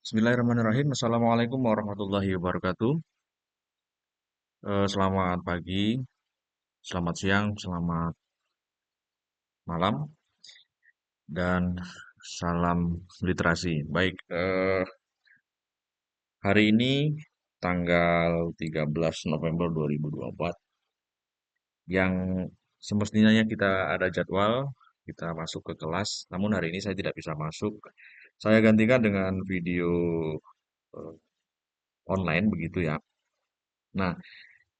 Bismillahirrahmanirrahim. Assalamualaikum warahmatullahi wabarakatuh. Selamat pagi, selamat siang, selamat malam, dan salam literasi. Baik, hari ini tanggal 13 November 2024, yang semestinya kita ada jadwal, kita masuk ke kelas, namun hari ini saya tidak bisa masuk. Saya gantikan dengan video eh, online begitu ya. Nah,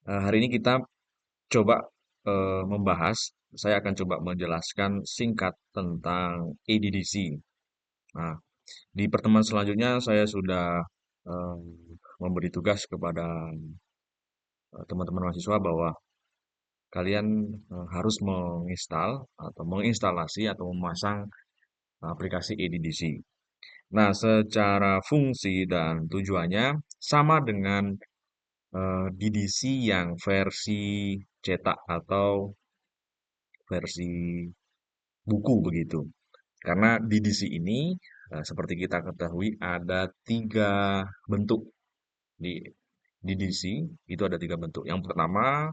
hari ini kita coba membahas, saya akan coba menjelaskan singkat tentang ADDC. Nah, di pertemuan selanjutnya saya sudah eh, memberi tugas kepada teman-teman mahasiswa bahwa kalian harus menginstal atau menginstalasi atau memasang aplikasi ADDC. Nah, secara fungsi dan tujuannya sama dengan DDC yang versi cetak atau versi buku begitu. Karena di DC ini, seperti kita ketahui ada tiga bentuk di DC itu ada tiga bentuk. Yang pertama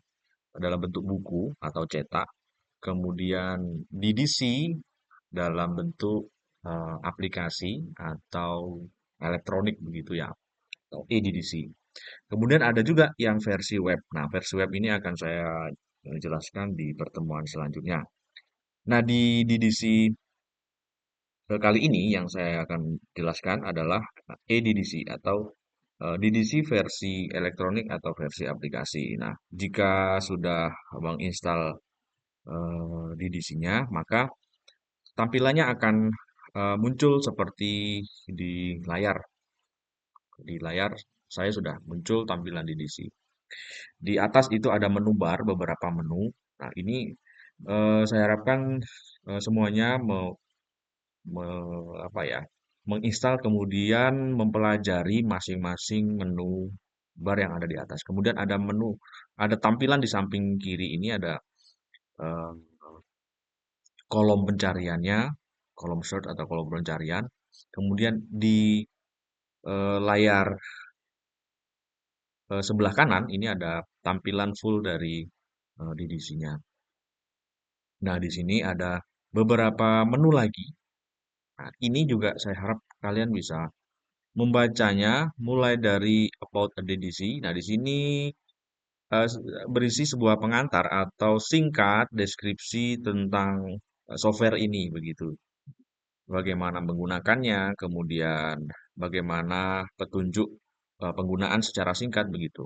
dalam bentuk buku atau cetak, kemudian di DC dalam bentuk aplikasi atau elektronik begitu ya, atau e-DDC. Kemudian ada juga yang versi web. Nah, versi web ini akan saya jelaskan di pertemuan selanjutnya. Nah, di DDC kali ini yang saya akan jelaskan adalah eDDC atau DDC versi elektronik atau versi aplikasi. Nah, jika sudah menginstal DDC-nya, maka tampilannya akan muncul seperti di layar. Di layar saya sudah muncul tampilan DDC. Di atas itu ada menu bar, beberapa menu. Nah, ini saya harapkan semuanya apa ya, menginstal kemudian mempelajari masing-masing menu bar yang ada di atas. Kemudian ada menu, ada tampilan di samping kiri ini ada eh, kolom pencariannya, kolom search atau kolom pencarian. Kemudian di layar sebelah kanan ini ada tampilan full dari DDC-nya. Nah, di sini ada beberapa menu lagi. Nah, ini juga saya harap kalian bisa membacanya mulai dari about edisi. Nah, di sini berisi sebuah pengantar atau singkat deskripsi tentang software ini begitu. Bagaimana menggunakannya, kemudian bagaimana petunjuk penggunaan secara singkat begitu.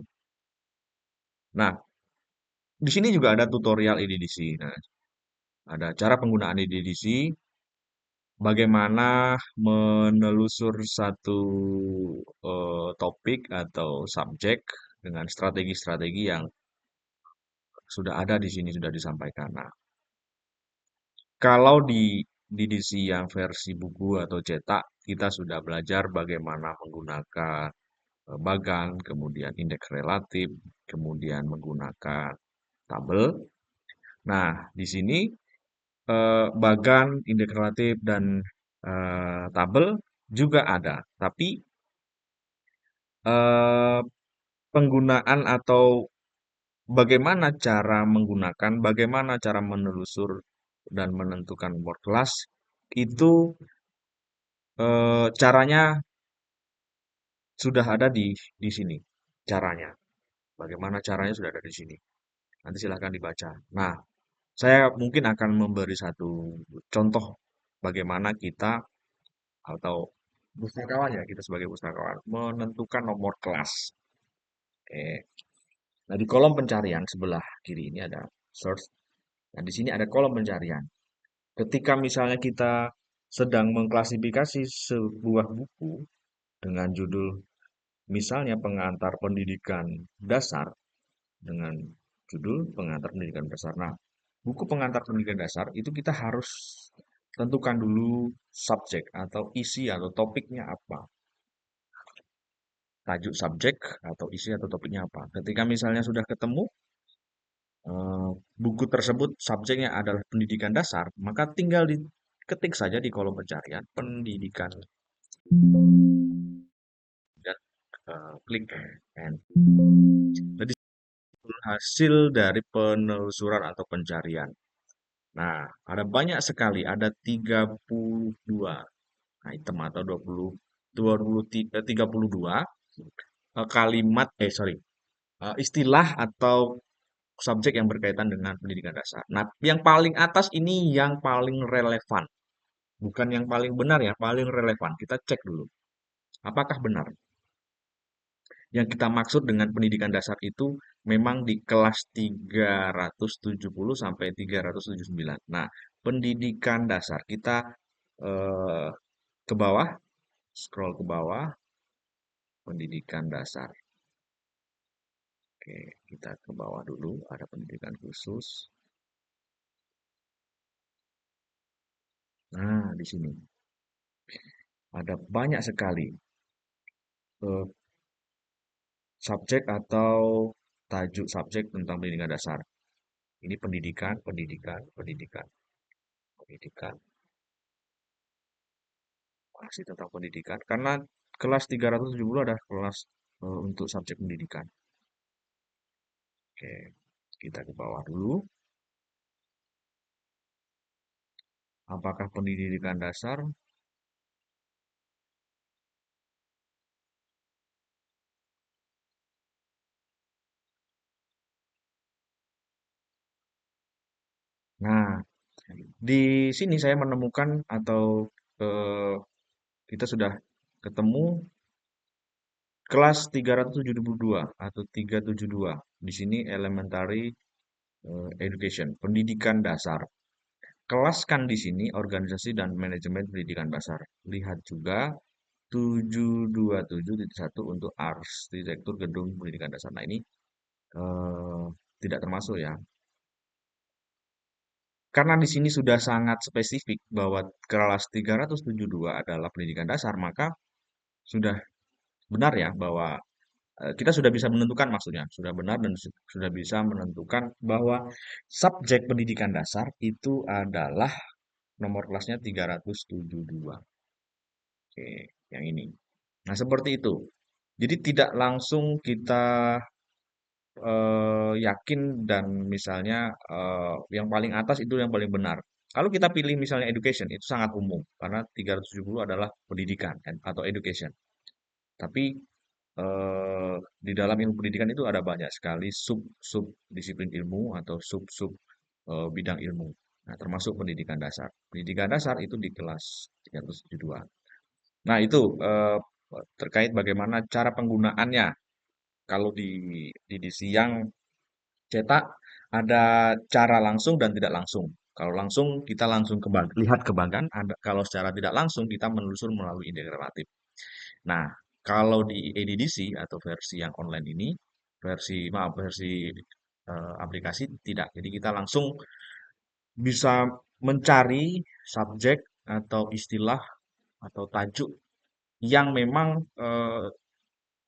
Nah, di sini juga ada tutorial edisi. Nah, ada cara penggunaan edisi, bagaimana menelusur satu topik atau subjek dengan strategi-strategi yang sudah ada di sini, sudah disampaikan. Nah, kalau di edisi yang versi buku atau cetak, kita sudah belajar bagaimana menggunakan bagan, kemudian indeks relatif, kemudian menggunakan tabel. Nah, di sini bagan, indeks relatif, dan tabel juga ada. Tapi eh, penggunaan atau bagaimana cara menggunakan, bagaimana cara menelusur dan menentukan word class itu caranya sudah ada di sini. Caranya, bagaimana caranya sudah ada di sini. Nanti silahkan dibaca. Nah, saya mungkin akan memberi satu contoh bagaimana kita atau pustakawan ya, kita sebagai pustakawan menentukan nomor kelas. Oke. Nah, di kolom pencarian sebelah kiri ini ada search. Nah, di sini ada kolom pencarian. Ketika misalnya kita sedang mengklasifikasi sebuah buku dengan judul misalnya pengantar pendidikan dasar dengan judul pengantar pendidikan dasar. Nah, buku pengantar pendidikan dasar itu kita harus tentukan dulu subjek atau isi atau topiknya apa. Tajuk subjek atau isi atau topiknya apa. Ketika misalnya sudah ketemu buku tersebut subjeknya adalah pendidikan dasar, maka tinggal diketik saja di kolom pencarian pendidikan klik and tadi hasil dari penelusuran atau pencarian. Nah, ada banyak sekali, ada 32 item atau 32 kalimat, sorry, istilah atau subjek yang berkaitan dengan pendidikan dasar. Nah, yang paling atas ini yang paling relevan, bukan yang paling benar ya, paling relevan. Kita cek dulu, apakah benar yang kita maksud dengan pendidikan dasar itu memang di kelas 370 sampai 379. Nah, pendidikan dasar kita eh, ke bawah, scroll ke bawah, pendidikan dasar. Oke, kita ke bawah dulu, ada pendidikan khusus. Nah, di sini ada banyak sekali eh, subjek atau tajuk subjek tentang pendidikan dasar. Ini pendidikan, pendidikan, pendidikan, pendidikan. Masih tentang pendidikan. Karena kelas 370 ada kelas untuk subjek pendidikan. Oke, kita ke bawah dulu. Apakah pendidikan dasar? Nah, di sini saya menemukan atau eh, kita sudah ketemu kelas 372 atau 372. Di sini elementary education, pendidikan dasar. Kelas kan di sini organisasi dan manajemen pendidikan dasar. Lihat juga 727.1 untuk arsitektur gedung pendidikan dasar. Nah, ini eh, tidak termasuk ya. Karena di sini sudah sangat spesifik bahwa kelas 372 adalah pendidikan dasar, maka sudah benar ya bahwa kita sudah bisa menentukan maksudnya, sudah benar dan sudah bisa menentukan bahwa subjek pendidikan dasar itu adalah nomor kelasnya 372. Oke, yang ini. Nah, seperti itu. Jadi tidak langsung kita yakin dan misalnya yang paling atas itu yang paling benar. Kalau kita pilih misalnya education itu sangat umum karena 370 adalah pendidikan atau education. Tapi di dalam ilmu pendidikan itu ada banyak sekali sub-sub disiplin ilmu atau sub-sub bidang ilmu. Nah, termasuk pendidikan dasar. Pendidikan dasar itu di kelas 372. Nah, itu terkait bagaimana cara penggunaannya. Kalau di edisi yang cetak ada cara langsung dan tidak langsung. Kalau langsung kita langsung lihat kebanggaan, kalau secara tidak langsung kita menelusur melalui indeks relatif. Nah, kalau di EDDC atau versi yang online ini, versi aplikasi tidak. Jadi kita langsung bisa mencari subjek atau istilah atau tajuk yang memang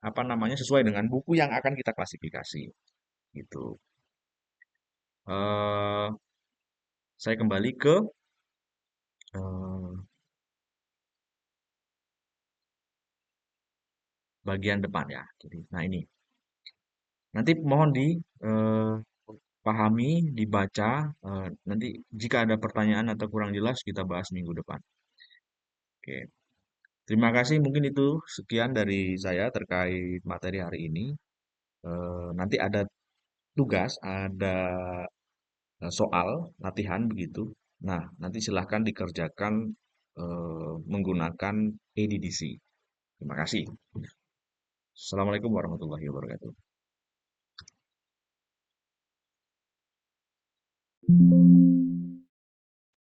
apa namanya sesuai dengan buku yang akan kita klasifikasi gitu. eh saya kembali ke eh, bagian depan ya. Jadi, nah ini nanti mohon dipahami, dibaca. Nanti jika ada pertanyaan atau kurang jelas kita bahas minggu depan. Oke, terima kasih. Mungkin itu sekian dari saya terkait materi hari ini. Nanti ada tugas, ada soal latihan begitu. Nah, nanti silahkan dikerjakan menggunakan EDDC. Terima kasih. Assalamualaikum warahmatullahi wabarakatuh.